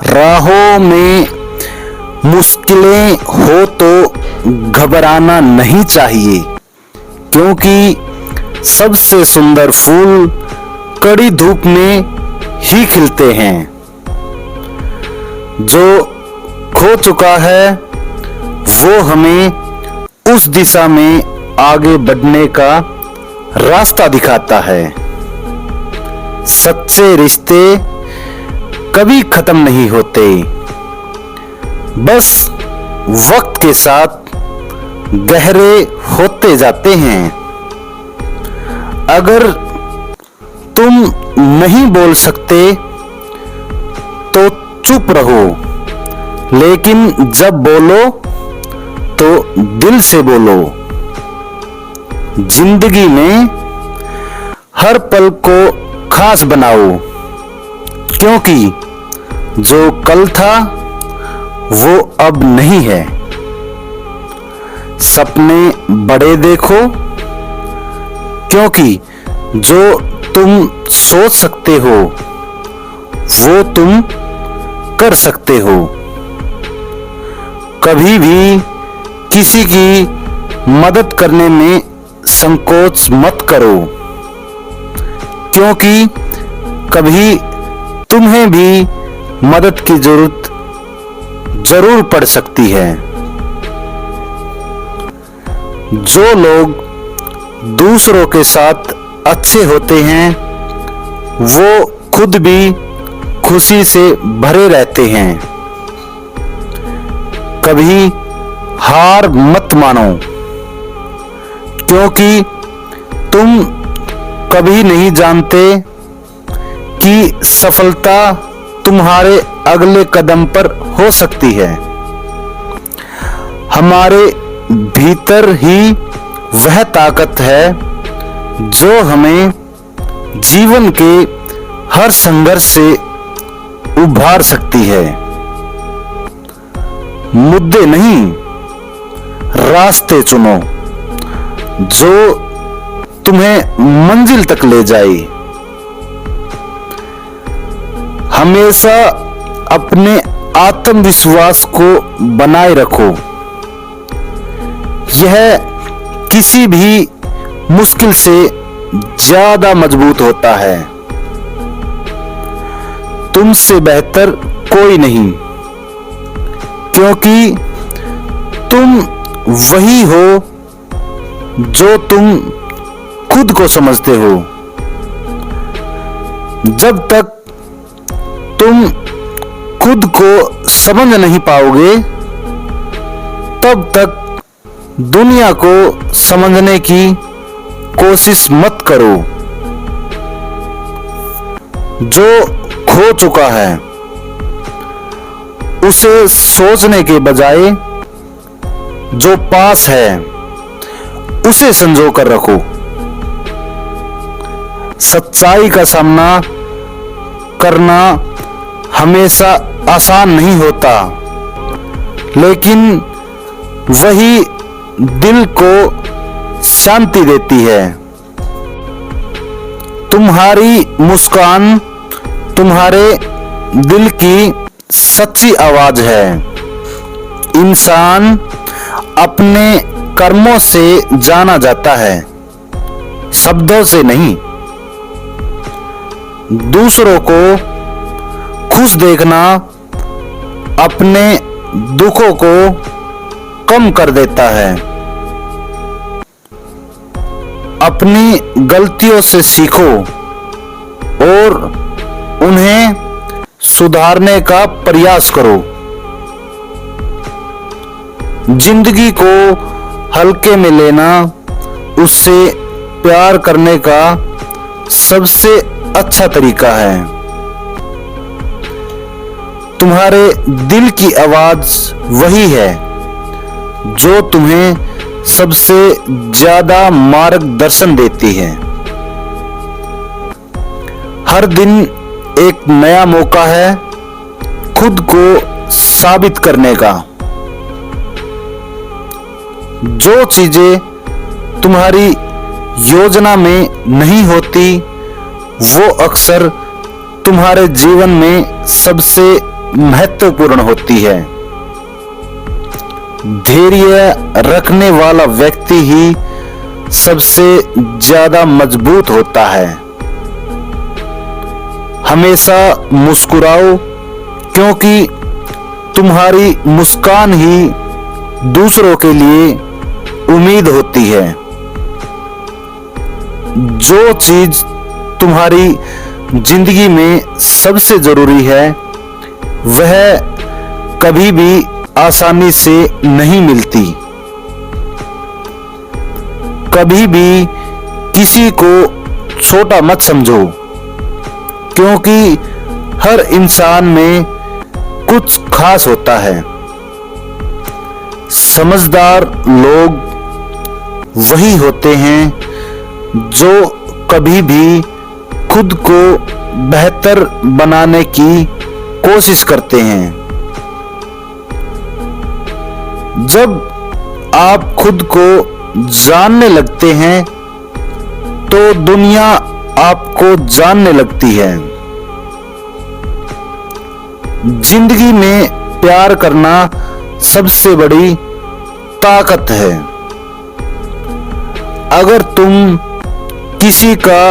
राहों में मुश्किलें हो तो घबराना नहीं चाहिए, क्योंकि सबसे सुंदर फूल कड़ी धूप में ही खिलते हैं। जो खो चुका है वो हमें उस दिशा में आगे बढ़ने का रास्ता दिखाता है। सच्चे रिश्ते कभी खत्म नहीं होते, बस वक्त के साथ गहरे होते जाते हैं। अगर तुम नहीं बोल सकते तो चुप रहो, लेकिन जब बोलो तो दिल से बोलो। जिंदगी में हर पल को खास बनाओ, क्योंकि जो कल था वो अब नहीं है। सपने बड़े देखो, क्योंकि जो तुम सोच सकते हो वो तुम कर सकते हो। कभी भी किसी की मदद करने में संकोच मत करो, क्योंकि कभी तुम्हें भी मदद की जरूरत जरूर पड़ सकती है। जो लोग दूसरों के साथ अच्छे होते हैं वो खुद भी खुशी से भरे रहते हैं। कभी हार मत मानो, क्योंकि तुम कभी नहीं जानते कि सफलता तुम्हारे अगले कदम पर हो सकती है। हमारे भीतर ही वह ताकत है जो हमें जीवन के हर संघर्ष से उभार सकती है। मुद्दे नहीं, रास्ते चुनो जो तुम्हें मंजिल तक ले जाए। हमेशा अपने आत्मविश्वास को बनाए रखो, यह किसी भी मुश्किल से ज्यादा मजबूत होता है। तुमसे बेहतर कोई नहीं, क्योंकि तुम वही हो जो तुम खुद को समझते हो। जब तक तुम खुद को समझ नहीं पाओगे, तब तक दुनिया को समझने की कोशिश मत करो। जो खो चुका है उसे सोचने के बजाय जो पास है उसे संजो कर रखो। सच्चाई का सामना करना हमेशा आसान नहीं होता, लेकिन वही दिल को शांति देती है। तुम्हारी मुस्कान तुम्हारे दिल की सच्ची आवाज है। इंसान अपने कर्मों से जाना जाता है, शब्दों से नहीं। दूसरों को खुश देखना अपने दुखों को कम कर देता है। अपनी गलतियों से सीखो और उन्हें सुधारने का प्रयास करो। जिंदगी को हल्के में लेना उससे प्यार करने का सबसे अच्छा तरीका है। तुम्हारे दिल की आवाज वही है जो तुम्हें सबसे ज्यादा मार्गदर्शन देती है। हर दिन एक नया मौका है खुद को साबित करने का। जो चीजें तुम्हारी योजना में नहीं होती वो अक्सर तुम्हारे जीवन में सबसे महत्वपूर्ण होती है। धैर्य रखने वाला व्यक्ति ही सबसे ज्यादा मजबूत होता है। हमेशा मुस्कुराओ, क्योंकि तुम्हारी मुस्कान ही दूसरों के लिए उम्मीद होती है। जो चीज तुम्हारी जिंदगी में सबसे जरूरी है वह कभी भी आसानी से नहीं मिलती। कभी भी किसी को छोटा मत समझो, क्योंकि हर इंसान में कुछ खास होता है। समझदार लोग वही होते हैं जो कभी भी खुद को बेहतर बनाने की कोशिश करते हैं। जब आप खुद को जानने लगते हैं तो दुनिया आपको जानने लगती है। जिंदगी में प्यार करना सबसे बड़ी ताकत है। अगर तुम किसी का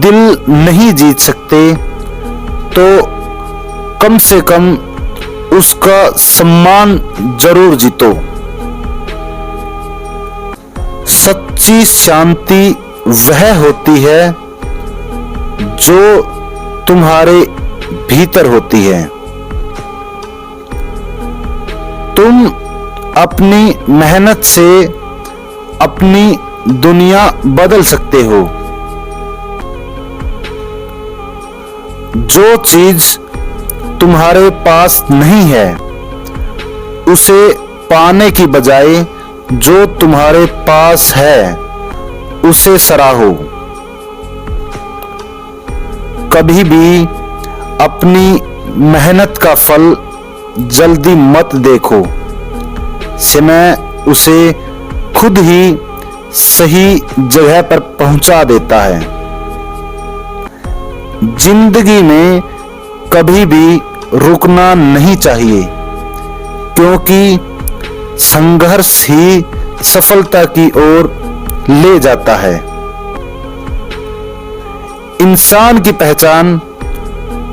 दिल नहीं जीत सकते तो कम से कम उसका सम्मान जरूर जीतो। सच्ची शांति वह होती है जो तुम्हारे भीतर होती है। तुम अपनी मेहनत से अपनी दुनिया बदल सकते हो। जो चीज तुम्हारे पास नहीं है उसे पाने की बजाय जो तुम्हारे पास है उसे सराहो। कभी भी अपनी मेहनत का फल जल्दी मत देखो। समय उसे खुद ही सही जगह पर पहुंचा देता है। जिंदगी में कभी भी रुकना नहीं चाहिए, क्योंकि संघर्ष ही सफलता की ओर ले जाता है। इंसान की पहचान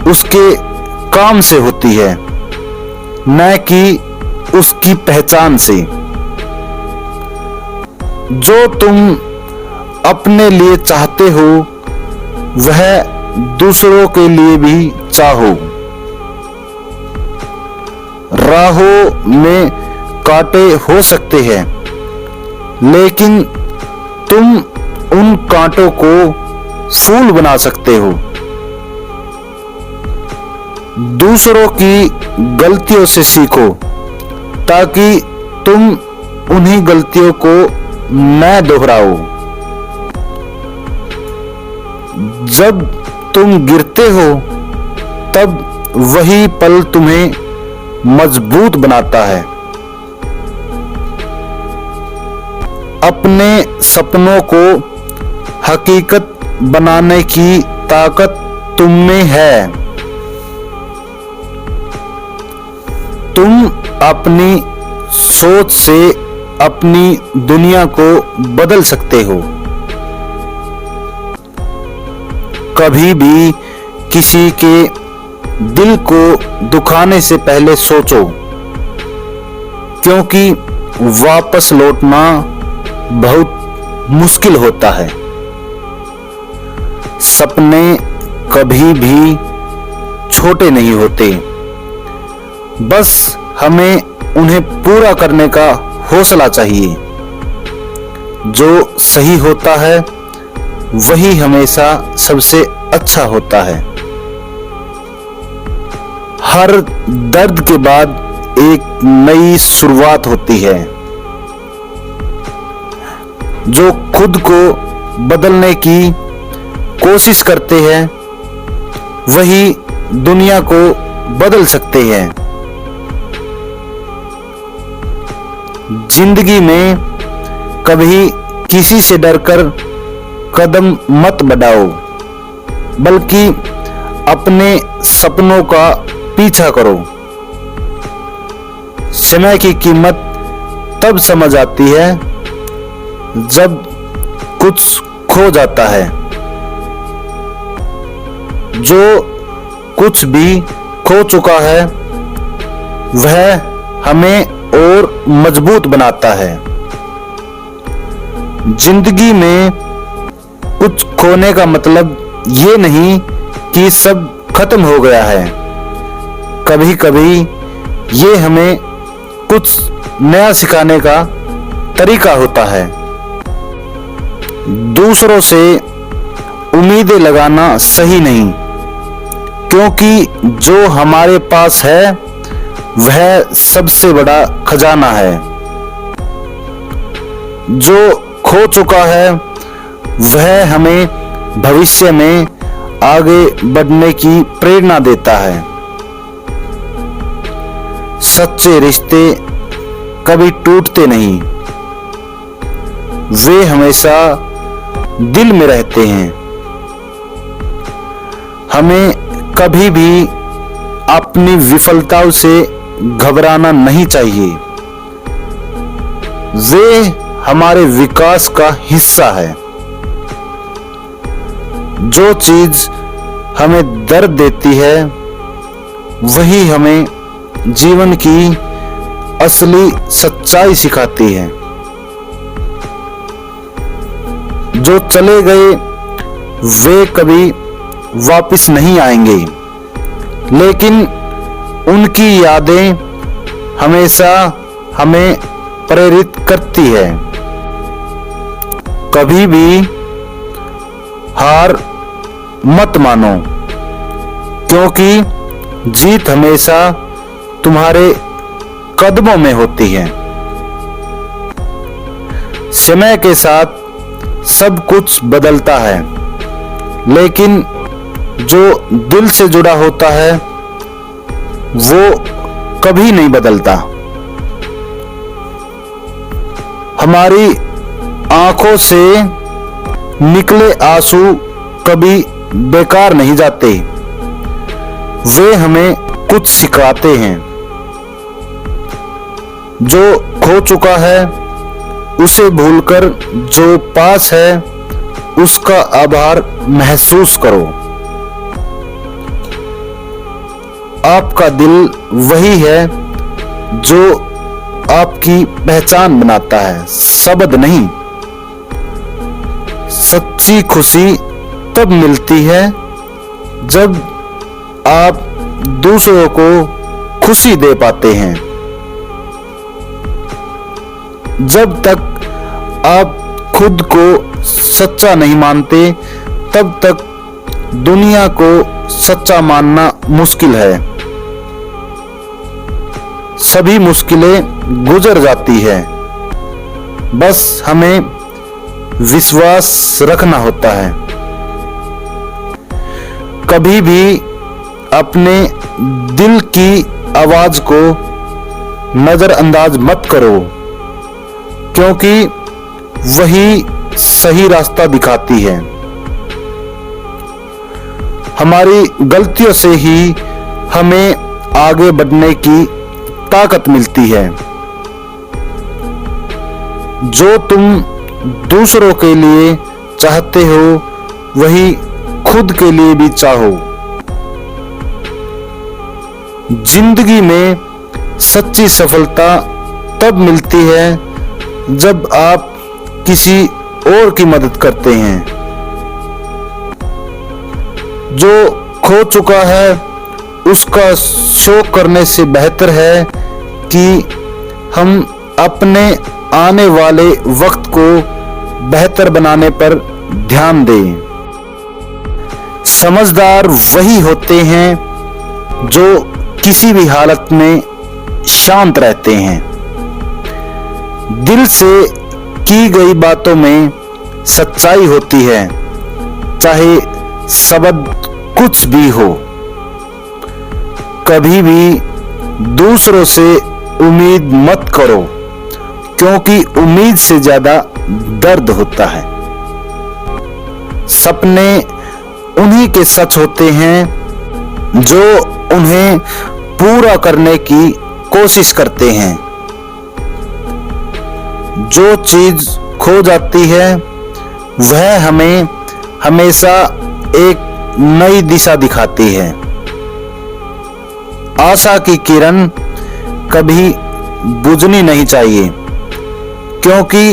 उसके काम से होती है, न कि उसकी पहचान से। जो तुम अपने लिए चाहते हो वह दूसरों के लिए भी चाहो। राहों में कांटे हो सकते हैं, लेकिन तुम उन कांटों को फूल बना सकते हो। दूसरों की गलतियों से सीखो ताकि तुम उन्हीं गलतियों को न दोहराओ। जब तुम गिरते हो तब वही पल तुम्हें मजबूत बनाता है। अपने सपनों को हकीकत बनाने की ताकत तुम में है। तुम अपनी सोच से अपनी दुनिया को बदल सकते हो। कभी भी किसी के दिल को दुखाने से पहले सोचो, क्योंकि वापस लौटना बहुत मुश्किल होता है। सपने कभी भी छोटे नहीं होते, बस हमें उन्हें पूरा करने का हौसला चाहिए। जो सही होता है वही हमेशा सबसे अच्छा होता है। हर दर्द के बाद एक नई शुरुआत होती है। जो खुद को बदलने की कोशिश करते हैं वही दुनिया को बदल सकते हैं। जिंदगी में कभी किसी से डरकर कदम मत बढ़ाओ, बल्कि अपने सपनों का पीछा करो। समय की कीमत तब समझ आती है जब कुछ खो जाता है। जो कुछ भी खो चुका है वह हमें और मजबूत बनाता है। जिंदगी में कुछ खोने का मतलब ये नहीं कि सब खत्म हो गया है। कभी कभी ये हमें कुछ नया सिखाने का तरीका होता है। दूसरों से उम्मीदें लगाना सही नहीं, क्योंकि जो हमारे पास है वह सबसे बड़ा खजाना है। जो खो चुका है वह हमें भविष्य में आगे बढ़ने की प्रेरणा देता है। सच्चे रिश्ते कभी टूटते नहीं, वे हमेशा दिल में रहते हैं। हमें कभी भी अपनी विफलताओं से घबराना नहीं चाहिए। वे हमारे विकास का हिस्सा है। जो चीज हमें दर्द देती है वही हमें जीवन की असली सच्चाई सिखाती है। जो चले गए वे कभी वापस नहीं आएंगे, लेकिन उनकी यादें हमेशा हमें प्रेरित करती है। कभी भी हार मत मानो, क्योंकि जीत हमेशा तुम्हारे कदमों में होती है। समय के साथ सब कुछ बदलता है, लेकिन जो दिल से जुड़ा होता है वो कभी नहीं बदलता। हमारी आंखों से निकले आंसू कभी बेकार नहीं जाते, वे हमें कुछ सिखाते हैं। जो खो चुका है उसे भूलकर जो पास है उसका आभार महसूस करो। आपका दिल वही है जो आपकी पहचान बनाता है, शब्द नहीं। सच्ची खुशी तब मिलती है जब आप दूसरों को खुशी दे पाते हैं। जब तक आप खुद को सच्चा नहीं मानते तब तक दुनिया को सच्चा मानना मुश्किल है। सभी मुश्किलें गुजर जाती है, बस हमें विश्वास रखना होता है। कभी भी अपने दिल की आवाज को नजरअंदाज मत करो, क्योंकि वही सही रास्ता दिखाती है। हमारी गलतियों से ही हमें आगे बढ़ने की ताकत मिलती है। जो तुम दूसरों के लिए चाहते हो वही खुद के लिए भी चाहो। जिंदगी में सच्ची सफलता तब मिलती है जब आप किसी और की मदद करते हैं। जो खो चुका है उसका शोक करने से बेहतर है कि हम अपने आने वाले वक्त को बेहतर बनाने पर ध्यान दें। समझदार वही होते हैं जो किसी भी हालत में शांत रहते हैं। दिल से की गई बातों में सच्चाई होती है, चाहे शब्द कुछ भी हो। कभी भी दूसरों से उम्मीद मत करो, क्योंकि उम्मीद से ज्यादा दर्द होता है। सपने उन्हीं के सच होते हैं जो उन्हें पूरा करने की कोशिश करते हैं। जो चीज खो जाती है वह हमें हमेशा एक नई दिशा दिखाती है। आशा की किरण कभी बुझनी नहीं चाहिए, क्योंकि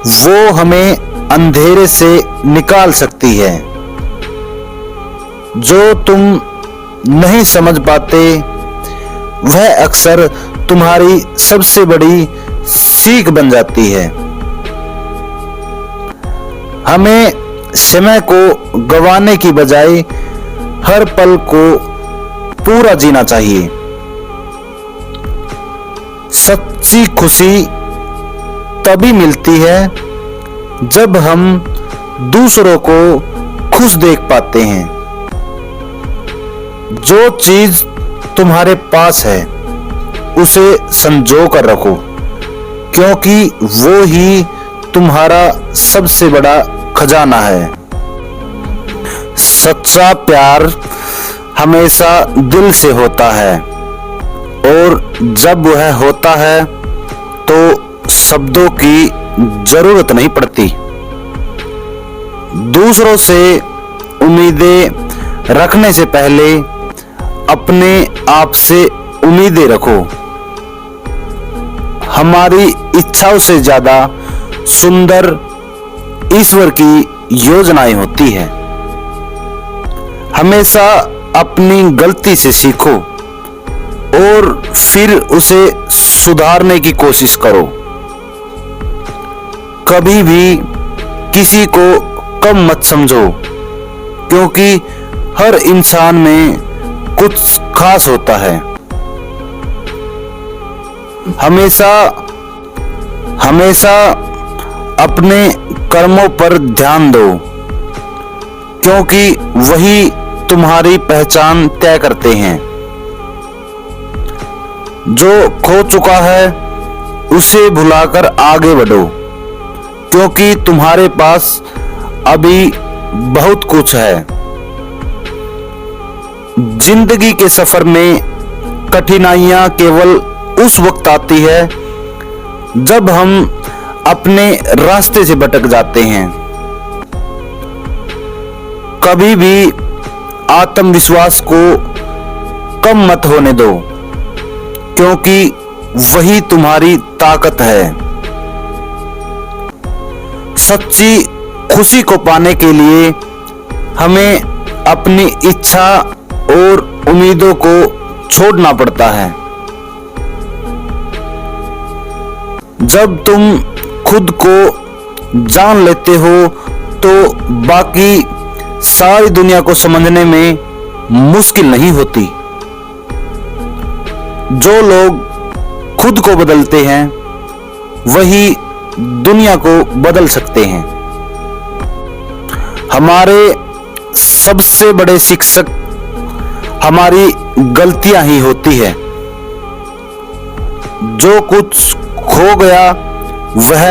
वो हमें अंधेरे से निकाल सकती है। जो तुम नहीं समझ पाते वह अक्सर तुम्हारी सबसे बड़ी सीख बन जाती है। हमें समय को गंवाने की बजाय हर पल को पूरा जीना चाहिए। सच्ची खुशी तभी मिलती है जब हम दूसरों को खुश देख पाते हैं। जो चीज तुम्हारे पास है उसे संजो कर रखो, क्योंकि वो ही तुम्हारा सबसे बड़ा खजाना है। सच्चा प्यार हमेशा दिल से होता है, और जब वह होता है तो शब्दों की जरूरत नहीं पड़ती। दूसरों से उम्मीदें रखने से पहले अपने आप से उम्मीदें रखो। हमारी इच्छाओं से ज्यादा सुंदर ईश्वर की योजनाएं होती है। हमेशा अपनी गलती से सीखो और फिर उसे सुधारने की कोशिश करो। कभी भी किसी को कम मत समझो, क्योंकि हर इंसान में कुछ खास होता है। हमेशा अपने कर्मों पर ध्यान दो, क्योंकि वही तुम्हारी पहचान तय करते हैं। जो खो चुका है उसे भुलाकर आगे बढ़ो, क्योंकि तुम्हारे पास अभी बहुत कुछ है। जिंदगी के सफर में कठिनाइयां केवल उस वक्त आती है जब हम अपने रास्ते से भटक जाते हैं। कभी भी आत्मविश्वास को कम मत होने दो, क्योंकि वही तुम्हारी ताकत है। सच्ची खुशी को पाने के लिए हमें अपनी इच्छा और उम्मीदों को छोड़ना पड़ता है। जब तुम खुद को जान लेते हो तो बाकी सारी दुनिया को समझने में मुश्किल नहीं होती। जो लोग खुद को बदलते हैं वही दुनिया को बदल सकते हैं। हमारे सबसे बड़े शिक्षक हमारी गलतियां ही होती है। जो कुछ खो गया वह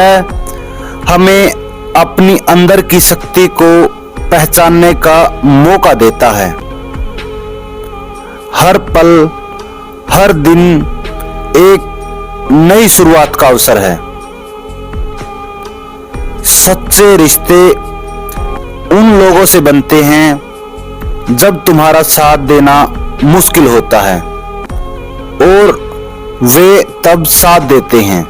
हमें अपनी अंदर की शक्ति को पहचानने का मौका देता है। हर पल, हर दिन एक नई शुरुआत का अवसर है। सच्चे रिश्ते उन लोगों से बनते हैं जब तुम्हारा साथ देना मुश्किल होता है, और वे तब साथ देते हैं।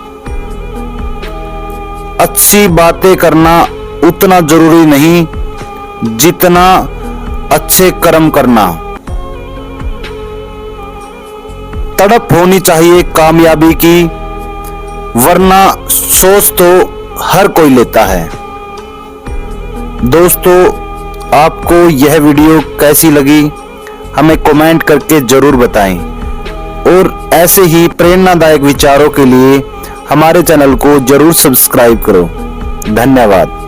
अच्छी बातें करना उतना जरूरी नहीं जितना अच्छे कर्म करना। तड़प होनी चाहिए कामयाबी की, वरना सोच तो हर कोई लेता है। दोस्तों, आपको यह वीडियो कैसी लगी हमें कमेंट करके जरूर बताएं, और ऐसे ही प्रेरणादायक विचारों के लिए हमारे चैनल को जरूर सब्सक्राइब करो। धन्यवाद।